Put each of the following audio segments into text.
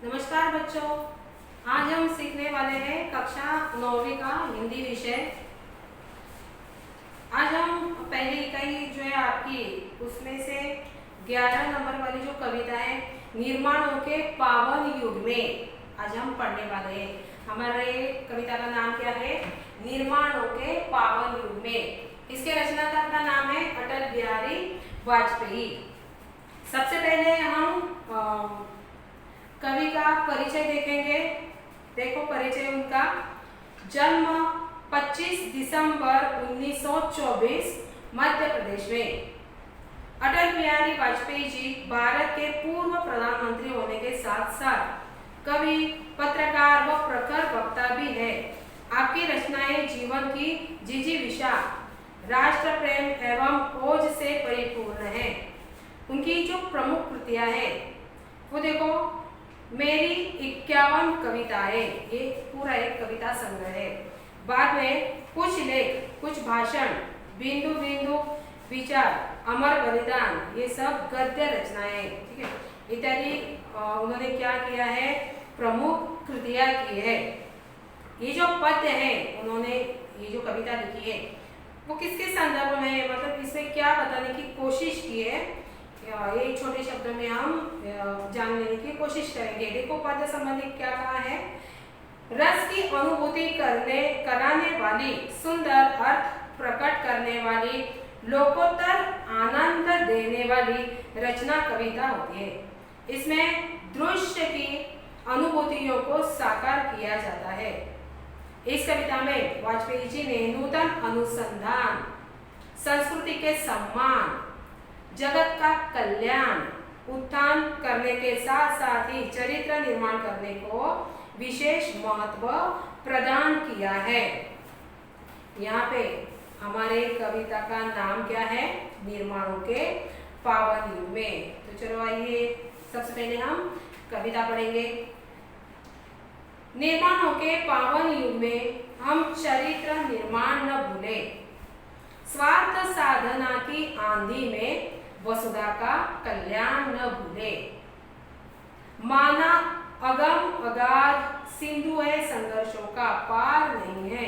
नमस्कार बच्चों, आज हम सीखने वाले हैं कक्षा 9वीं का हिंदी विषय। आज हम पहली इकाई जो है आपकी उसमें से 11 नंबर वाली जो कविता है निर्माणों के पावन युग में आज हम पढ़ने वाले हैं। हमारे कविता का नाम क्या है? निर्माणों के पावन युग में। इसके रचनाकार का नाम है अटल बिहारी वाजपेयी। सबसे पहले हम कवि का परिचय देखेंगे। देखो परिचय उनका। जन्म 25 दिसंबर 1924 मध्य प्रदेश में। अटल बिहारी वाजपेयी जी भारत के पूर्व प्रधानमंत्री होने के साथ साथ कवि, पत्रकार व प्रखर वक्ता भी है। आपकी रचनाएं जीवन की जिजीविषा, राष्ट्र प्रेम एवं ओज से परिपूर्ण है। उनकी जो प्रमुख कृतियां हैं वो देखो, मेरी 51 कविताएं, ये पूरा एक कविता संग्रह है। बाद में कुछ लेख, कुछ भाषण, बिंदु बिंदु विचार, अमर बलिदान, ये सब गद्य रचनाएं, ठीक है, इत्यादि उन्होंने क्या किया है? प्रमुख कृतियां की है। ये जो पद्य है, उन्होंने ये जो कविता लिखी है वो किसके संदर्भ में है, मतलब इसमें क्या बताने की कोशिश की है, ये छोटे शब्दों में हम जान लेने की कोशिश करेंगे। देखो पद्य संबंधी क्या कहा है? रस की अनुभूति कराने वाली, सुंदर अर्थ प्रकट करने वाली, लोकोत्तर आनंद देने वाली रचना कविता होती है। इसमें दृश्य की अनुभूतियों को साकार किया जाता है। इस कविता में वाजपेयी जी ने नूतन अनुसंधान, संस्कृति के सम्मान, जगत का कल्याण, उत्थान करने के साथ साथ ही चरित्र निर्माण करने को विशेष महत्व प्रदान किया है। यहाँ पे हमारे कविता का नाम क्या है? निर्माणों के पावन युग में। तो चलो आइए सबसे पहले हम कविता पढ़ेंगे। निर्माणों के पावन युग में हम चरित्र निर्माण न भूले, स्वार्थ साधना की आंधी में वसुधा का कल्याण न भूले। माना अगम अगाध सिंधु है संघर्षों का, पार नहीं है।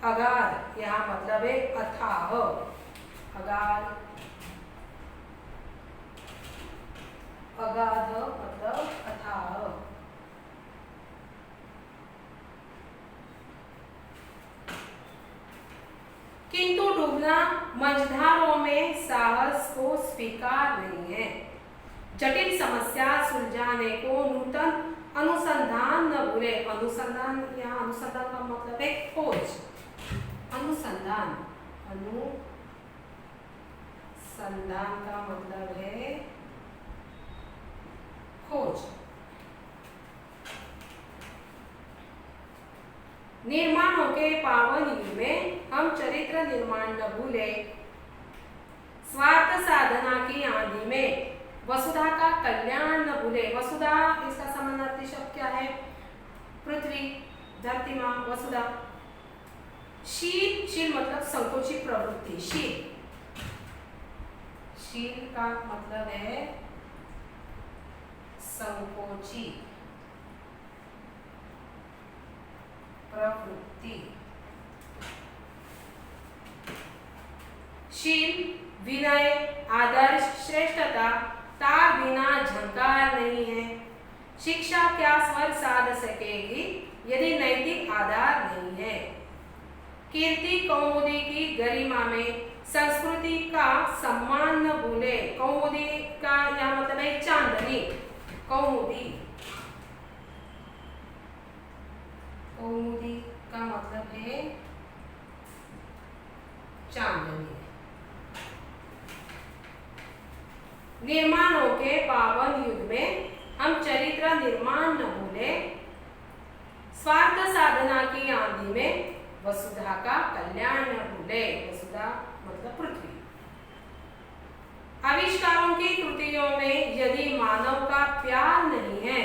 अगाध यहाँ मतलब है अथाह, अगाध, अगाध मतलब अथाह। किंतु डूबना मझधारों में साहस को स्वीकार नहीं है। जटिल समस्या सुलझाने को नूतन अनुसंधान न भूले। अनुसंधान, यहाँ अनुसंधान का मतलब है खोज। अनुसंधान, अनुसंधान का मतलब है खोज। निर्माणों के पावन युग में हम चरित्र निर्माण न भूले, स्वार्थ साधना की आंधी में वसुधा का कल्याण न भूले। वसुधा, इसका समानार्थी शब्द क्या है? पृथ्वी, धरती मां, वसुधा। शील, शील मतलब संकोची प्रवृत्ति, शील, शील का मतलब है संकोची प्रवृत्ति। शील, विनय, आदर्श, श्रेष्ठता, तार बिना झंकार नहीं है। शिक्षा क्या स्वर साध सकेगी यदि नैतिक आधार नहीं है। कीर्ति कौमुदी की गरिमा में संस्कृति का सम्मान न भूले। कौमुदी का यह मतलब है चांदनी, कौमुदी, कौमुदी का मतलब है चांदनी। निर्माणों के पावन युग में हम चरित्र निर्माण न भूले, स्वार्थ साधना की आंधी में वसुधा का कल्याण न भूले। वसुधा मतलब पृथ्वी। आविष्कारों की कृतियों में यदि मानव का प्यार नहीं है,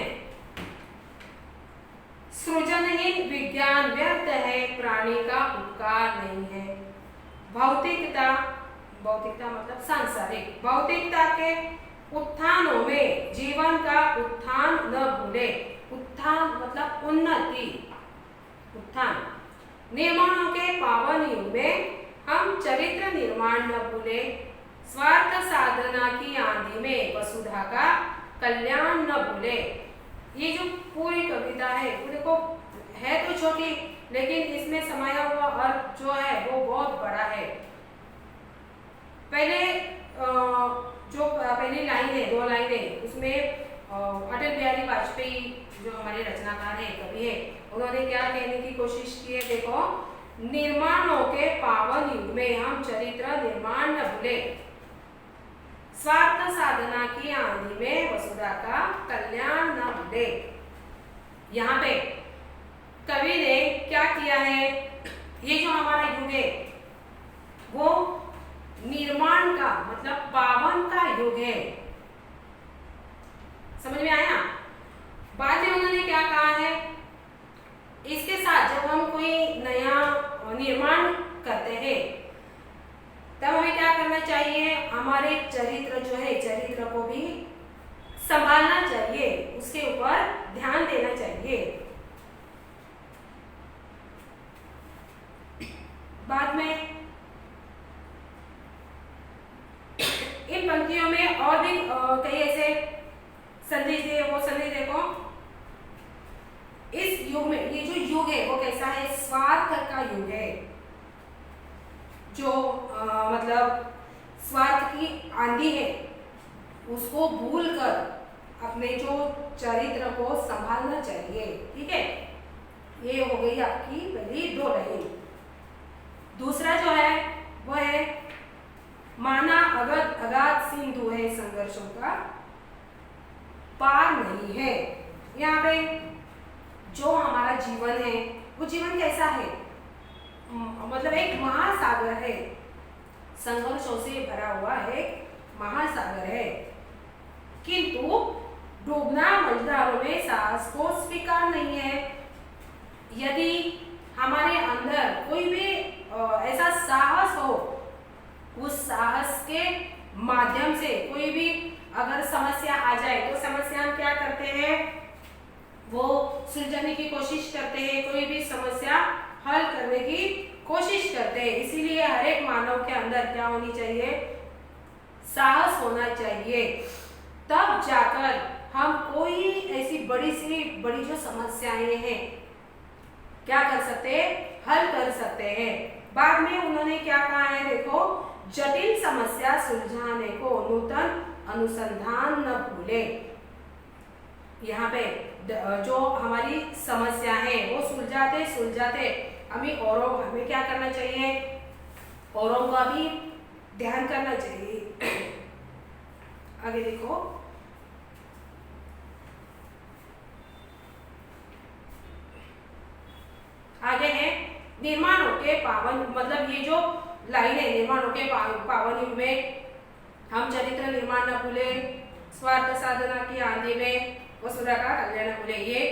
सृजनहीन विज्ञान व्यर्थ है, प्राणी का उपकार नहीं है। भौतिकता, भौतिकता मतलब सांसारिक, भौतिकता के उत्थानों में जीवन का उत्थान न भूले। उत्थान मतलब उन्नति, उत्थान। निर्माणों के पावन युग में हम चरित्र निर्माण न भूले, स्वार्थ साधना की आंधी में वसुधा का कल्याण न भूले। ये जो पूरी कविता है वो देखो है तो छोटी, लेकिन इसमें समाया हुआ अर्थ जो है वो बहुत बड़ा है। पहले जो पहली लाइन है, 2 लाइनें, उसमें अटल बिहारी वाजपेयी जो हमारे रचनाकार है, कवि है, उन्होंने क्या कहने की कोशिश की है, देखो, निर्माणों के पावन युग में हम चरित्र निर्माण न भूले, स्वार्थ साधना की आंधी में वसुधा का कल्याण न भूले। यहाँ पे कवि ने क्या किया है, ये जो हमारा युग है वो निर्माण का मतलब पावन का युग है। समझ में आया? बाद में उन्होंने क्या कहा है, इसके साथ जब हम कोई नया निर्माण करते हैं तब हमें क्या करना चाहिए, हमारे चरित्र जो है, चरित्र को भी संभालना चाहिए, उसके ऊपर ध्यान देना चाहिए। बाद में इन पंक्तियों में और भी कई ऐसे संदेश दिए, वो संदेश देखो। इस युग में, ये जो युग है वो कैसा है, स्वार्थ का युग है, जो मतलब स्वार्थ की आंधी है उसको भूलकर अपने जो चरित्र को संभालना चाहिए। ठीक है, ये हो गई आपकी पहली 2 लाइन। दूसरा जो है वो है, माना अगाध सिंधु है संघर्षों का, पार नहीं है। यहाँ पे जो हमारा जीवन है वो जीवन कैसा है, मतलब एक महासागर है, संघर्षों से भरा हुआ एक महासागर है, किंतु डूबना मझधारों में साहस को स्वीकार नहीं है। यदि हमारे अंदर कोई भी ऐसा साहस हो, उस साहस के माध्यम से कोई भी अगर समस्या आ जाए तो समस्या हम क्या करते हैं, वो सुलझाने की कोशिश करते हैं, कोई भी समस्या हल करने की कोशिश करते हैं। इसीलिए हर एक मानव के अंदर क्या होनी चाहिए, साहस होना चाहिए, तब जाकर हम कोई ऐसी बड़ी सी बड़ी जो समस्याएं हैं क्या कर सकते हैं, हल कर सकते हैं। बाद में उन्होंने क्या कहा है, देखो, जटिल समस्या सुलझाने को नूतन अनुसंधान न भूले। यहाँ पे जो हमारी समस्या है वो सुलझाते सुलझाते हमें क्या करना चाहिए, औरों का भी ध्यान करना चाहिए। आगे देखो, आगे है निर्माणों के पावन, मतलब ये जो लाइन है, निर्माणों के पावन युग में हम चरित्र निर्माण न भूले, स्वार्थ साधना की आंधी में वसुधा का कल्याण न भूले। ये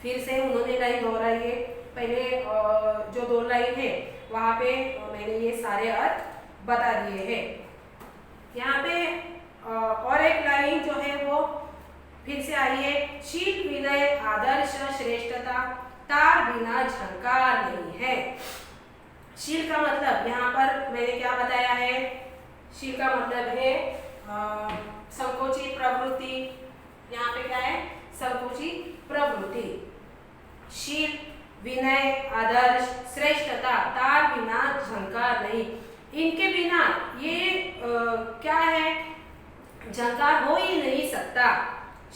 फिर से उन्होंने लाइन दोहराई है। पहले जो 2 लाइन है वहां पे मैंने ये सारे अर्थ बता दिए हैं। यहाँ पे और एक लाइन जो है वो फिर से आई है, शील विनय आदर्श श्रेष्ठता तार बिना झंकार नहीं है। शील का मतलब यहाँ पर मैंने क्या बताया है, शील का मतलब है संकोची प्रवृत्ति। यहाँ पे क्या है, संकोची प्रवृत्ति। शील, विनय, आदर्श, श्रेष्ठता, तार बिना झंकार नहीं, इनके बिना ये क्या है, झंकार हो ही नहीं सकता।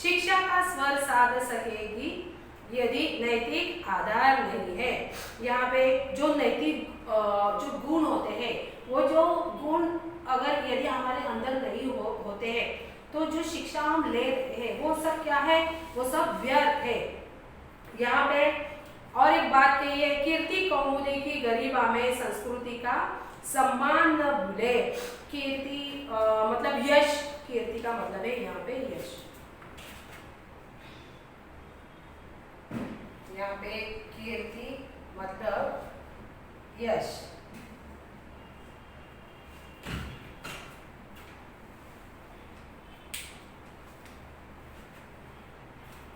शिक्षा का स्वर साध सकेगी यदि नैतिक आधार नहीं है। यहाँ पे जो नैतिक जो गुण होते हैं, वो जो गुण अगर यदि हमारे अंदर नहीं होते हैं तो जो शिक्षा हम ले रहे हैं वो सब क्या है, वो सब व्यर्थ है। यहाँ पे और एक बात कही है, कीर्ति कौमुदी की गरिमा में संस्कृति का सम्मान न भूले। कीर्ति मतलब यश, कीर्ति का मतलब है यहाँ पे यश। यहाँ पे कीर्ति मतलब यश।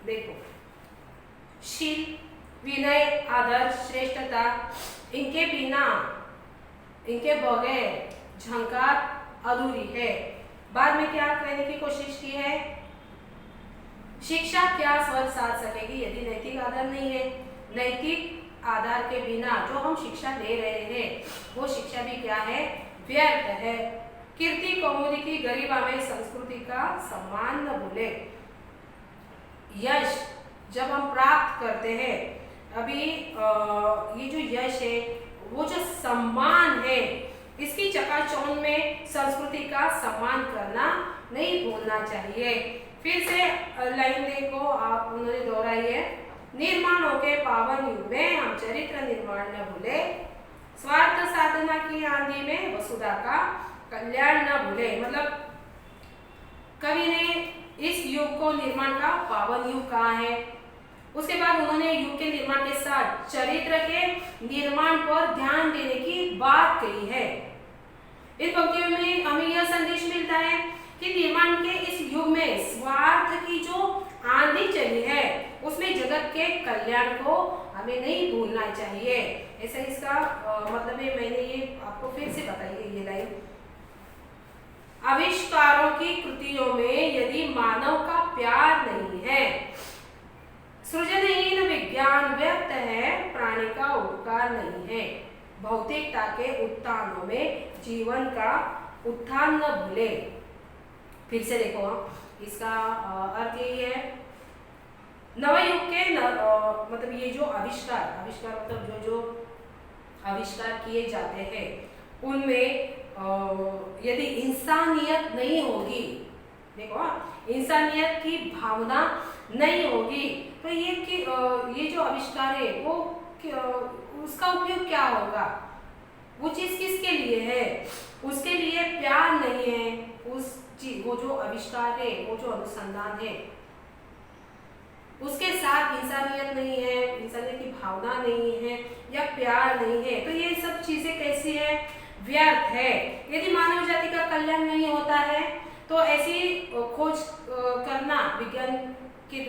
देखो, शील, विनय, आदर, श्रेष्ठता, इनके बिना, इनके बगैर झंकार अधूरी है। बाद में क्या कहने की कोशिश की है? शिक्षा क्या स्वर साध सकेगी यदि नैतिक आधार नहीं है? नैतिक आधार के बिना जो हम शिक्षा ले रहे हैं वो शिक्षा भी क्या है? व्यर्थ है। कीर्ति, कौमुदी की गरिमा में संस्कृति का सम्मान न भूले। यश जब हम प्राप्त करते हैं, अभी ये जो यश है, वो जो सम्मान है, इसकी चकाचौंध में संस्कृति का सम्मान करना नहीं भूलना चाहिए। फिर से लाइन देखो आप, उन्होंने दोहराई है, निर्माणों के पावन युग में हम चरित्र निर्माण न भूले, स्वार्थ साधना की आंधी में वसुधा का कल्याण न भूले। मतलब कवि ने इस युग को निर्माण का पावन युग कहा है। उसके बाद उन्होंने युग के निर्माण के साथ चरित्र के निर्माण पर ध्यान देने की बात कही है। इन पंक्तियों में हमें यह संदेश मिलता है कि निर्माण के इस युग में स्वार्थ की जो आंधी चली है उसमें जगत के कल्याण को हमें नहीं भूलना चाहिए। ऐसा इसका मतलब है। मैंने ये आपको फिर से बताई है ये लाइन। आविष्कारों की कृतियों में यदि मानव का प्यार नहीं है, सृजनहीन विज्ञान व्यर्थ है, प्राणी का उपकार नहीं है। भौतिकता के उत्थानों में जीवन का उत्थान न भूले। फिर से देखो, इसका अर्थ यही है, नवयुग के मतलब ये जो आविष्कार मतलब जो जो आविष्कार किए जाते हैं उनमें यदि इंसानियत नहीं होगी, देखो इंसानियत की भावना नहीं होगी, तो ये जो आविष्कार है वो उसका उपयोग क्या होगा? वो चीज किसके लिए है? उसके लिए प्यार नहीं है। उस चीज, वो जो आविष्कार है, वो जो अनुसंधान है, उसके साथ इंसानियत नहीं है, इंसानियत की भावना नहीं है या प्यार नहीं है, तो ये सब चीजें कैसी है? व्यर्थ है। यदि मानव जाति का कल्याण नहीं होता है तो ऐसी खोज करना, विज्ञान के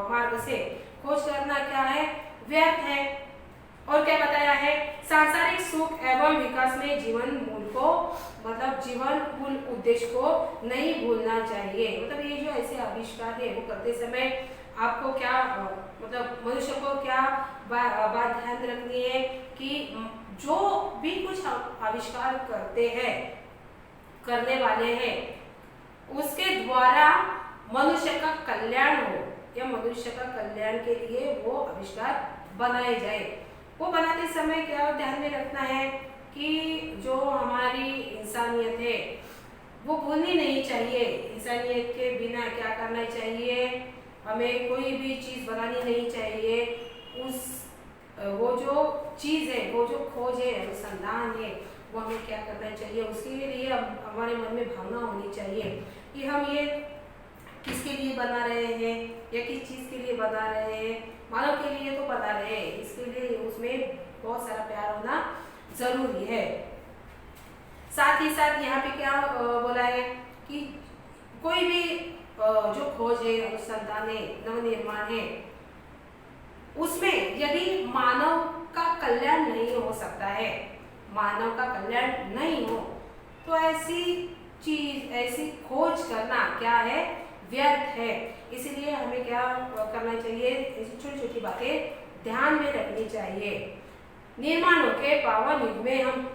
मार्ग से खोज करना क्या है? व्यर्थ है। और क्या बताया है? सांसारिक सुख एवं विकास में जीवन मूल को, मतलब जीवन मूल उद्देश्य को नहीं भूलना चाहिए। मतलब ये जो ऐसे आविष्कार है वो करते समय आपको क्या मतलब मनुष्य को क्या बात ध्यान रखनी है कि जो भी कुछ आविष्कार करते हैं, करने वाले हैं, उसके द्वारा मनुष्य का कल्याण हो या मनुष्य का कल्याण के लिए वो आविष्कार बनाए जाए। वो बनाते समय क्या ध्यान में रखना है कि जो हमारी इंसानियत है वो भूलनी नहीं चाहिए। इंसानियत के बिना क्या करना चाहिए? हमें कोई भी चीज़ बनानी नहीं चाहिए। वो जो चीज़ है, वो जो खोज है, अनुसंधान है, वो हमें क्या करना चाहिए? उसके लिए हमारे मन में भावना होनी चाहिए कि हम ये किसके लिए बना रहे हैं या किस चीज़ के लिए बना रहे हैं। मानव के लिए तो बना रहे हैं, इसके लिए उसमें बहुत सारा प्यार होना जरूरी है। साथ ही साथ यहाँ पे क्या बोला है कि कोई भी जो खोज है, अनुसंधान है, नवनिर्माण है, उसमें यदि मानव का कल्याण नहीं हो सकता है, मानव का कल्याण नहीं हो, तो ऐसी चीज, ऐसी खोज करना क्या है? व्यर्थ है। इसलिए हमें क्या करना चाहिए? ऐसी छोटी छोटी बातें ध्यान में रखनी चाहिए। निर्माणों के पावन युग में हम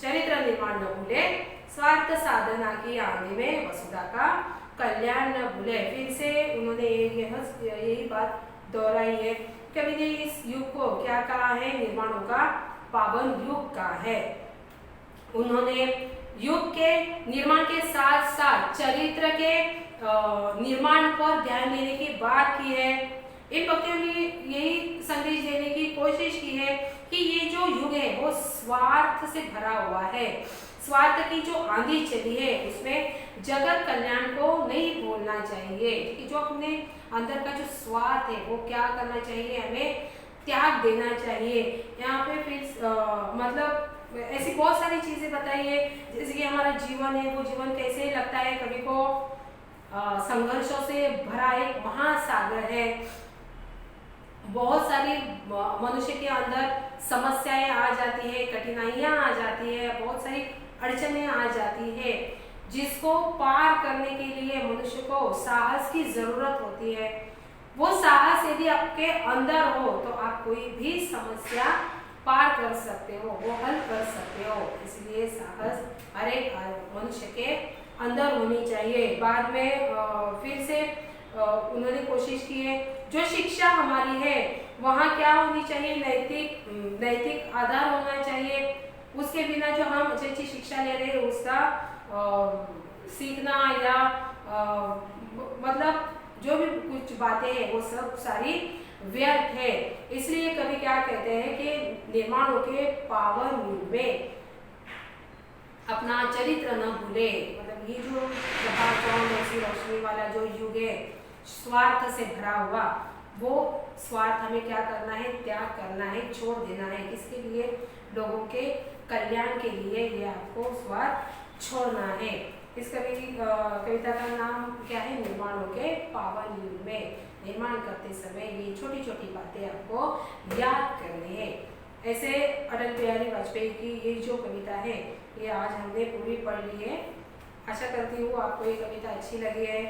चरित्र निर्माण न भूले, स्वार्थ साधना की आंधी में वसुधा का कल्याण न भूले। फिर से उन्होंने यही बात दोहराई है। कवि ने इस युग को क्या कहा है? निर्माणों का पावन युग कहा है। उन्होंने युग के निर्माण के साथ साथ चरित्र के निर्माण पर ध्यान देने की बात की है। इन पंक्तियों में यही संदेश देने की कोशिश की है कि ये जो युग है वो स्वार्थ से भरा हुआ है। स्वार्थ की जो आंधी चली है उसमें जगत कल्याण को नहीं भूलना चाहिए कि जो अपने अंदर का जो स्वार्थ है वो क्या करना चाहिए? हमें त्याग देना चाहिए। यहाँ पे फिर मतलब ऐसी बहुत सारी चीजें बताई है, जैसे कि हमारा जीवन है, वो जीवन कैसे लगता है कवि को? संघर्षों से भरा एक महासागर है। बहुत सारी मनुष्य के अंदर समस्याएं आ जाती है, कठिनाइयां आ जाती है, बहुत सारी अड़चनें आ जाती है, जिसको पार करने के लिए मनुष्य को साहस की जरूरत होती है। वो साहस यदि आपके अंदर हो तो आप कोई भी समस्या पार कर सकते हो, वो हल कर सकते हो। इसलिए साहस हर एक मनुष्य के अंदर होनी चाहिए। बाद में फिर से उन्होंने कोशिश की है, जो शिक्षा हमारी है वहाँ क्या होनी चाहिए, नैतिक आधार होना चाहिए। उसके बिना जो हम अच्छी अच्छी शिक्षा ले रहे हैं उसका सीखना या मतलब जो भी कुछ बातें हैं वो सब सारी व्यर्थ है। इसलिए कवि क्या कहते हैं कि निर्माणों के पावन युग में अपना चरित्र न भूले। मतलब ये जो ऐसी रोशनी वाला जो युग है स्वार्थ से भरा हुआ, वो स्वार्थ हमें क्या करना है, त्याग करना है, छोड़ देना है। किसके लिए? लोगों के कल्याण के लिए ये आपको स्वार्थ छोड़ना है। इस कविता का नाम क्या है? निर्माणों के पावन युग में। निर्माण करते समय ये छोटी छोटी बातें आपको याद करनी है। ऐसे अटल बिहारी वाजपेयी की ये जो कविता है ये आज हमने पूरी पढ़ ली है। आशा करती हूँ आपको ये कविता अच्छी लगी है।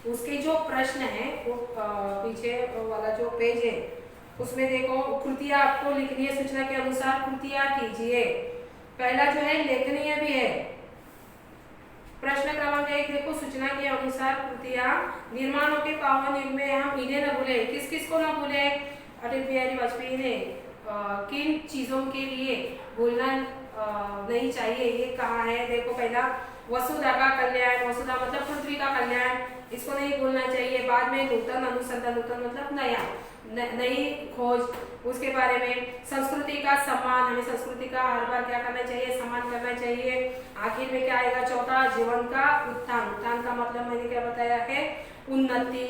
उसके जो प्रश्न है वो पीछे वाला जो पेज है उसमें देखो, कृतियां आपको लिखनी है, सूचना के अनुसार कृतियां कीजिए। पहला जो है लेखनीय भी है। प्रश्न क्रमांक 1 देखो, सूचना के अनुसार कृतियां निर्माणों के पावन युग में हम इन्हें न भूले। किस किस को न भूले? अटल बिहारी वाजपेयी ने किन चीजों के लिए भूलना नहीं चाहिए, ये कहा है। देखो, पहला वसुधा का कल्याण, वसुधा मतलब पृथ्वी का कल्याण, इसको नहीं भूलना चाहिए। बाद में नूतन अनुसंधान, नूतन मतलब नया, नई खोज, उसके बारे में। संस्कृति का सम्मान, हमें संस्कृति का हर बार क्या करना चाहिए? सम्मान करना चाहिए। आखिर में क्या आएगा? चौथा, जीवन का उत्थान। उत्थान का मतलब मैंने क्या बताया है? उन्नति।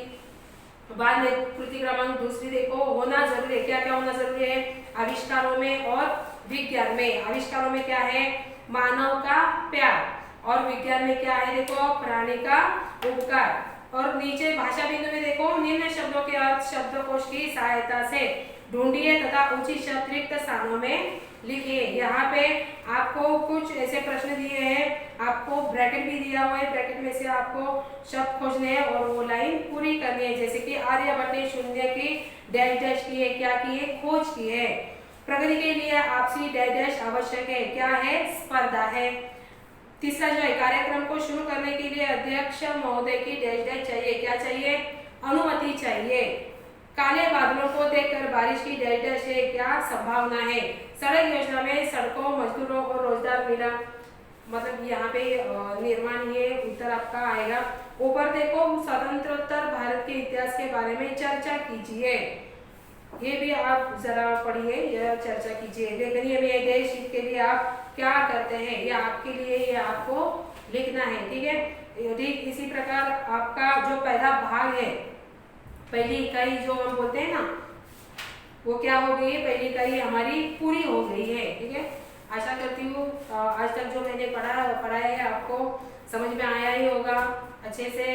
बाद में कृति क्रमांक 2 देखो, होना जरूरी है। क्या क्या होना जरूरी है? आविष्कारों में और विज्ञान में। आविष्कारों में क्या है? मानव का प्यार। और विज्ञान में क्या है? देखो, प्राणी का उपकार। और नीचे भाषा बिंदु में देखो, निम्न शब्दों के अर्थ शब्दकोश की सहायता से ढूंढिए तथा उचित शब्द रिक्त स्थानों में लिखिए। यहाँ पे आपको कुछ ऐसे प्रश्न दिए हैं, आपको ब्रैकेट भी दिया हुआ है, ब्रैकेट में से आपको शब्द खोजने हैं और वो लाइन पूरी करनी है। जैसे कि आर्यभट्ट ने शून्य की डैश डैश की है, क्या की है? खोज की है। प्रगति के लिए आपसी डैश डैश आवश्यक है, क्या है? स्पर्धा है। तीसरा जो है, कार्यक्रम को शुरू करने के लिए अध्यक्ष महोदय की डैश डैश चाहिए, क्या चाहिए? अनुमति चाहिए। काले बादलों को देखकर बारिश की डैश डैश है, क्या संभावना है? सड़क योजना में सड़कों, मजदूरों को रोजगार मिला, मतलब यहाँ पे निर्माण, ये उत्तर आपका आएगा। ऊपर देखो, स्वतंत्रोत्तर भारत के इतिहास के बारे में चर्चा कीजिए, ये भी आप जरा पढ़िए, यह चर्चा कीजिए। लेखनीय में देश हित के लिए आप क्या करते हैं, ये आपके लिए, ये आपको लिखना है, ठीक है। ठीक इसी प्रकार आपका जो पहला भाग है, पहली इकाई जो हम बोलते हैं ना, वो क्या हो गई है? पहली इकाई हमारी पूरी हो गई है, ठीक है। आशा करती हूँ आज तक जो मैंने पढ़ाया है आपको समझ में आया ही होगा। अच्छे से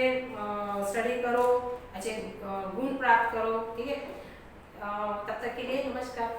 स्टडी करो, अच्छे गुण प्राप्त करो, ठीक है। तब तक के लिए नमस्कार।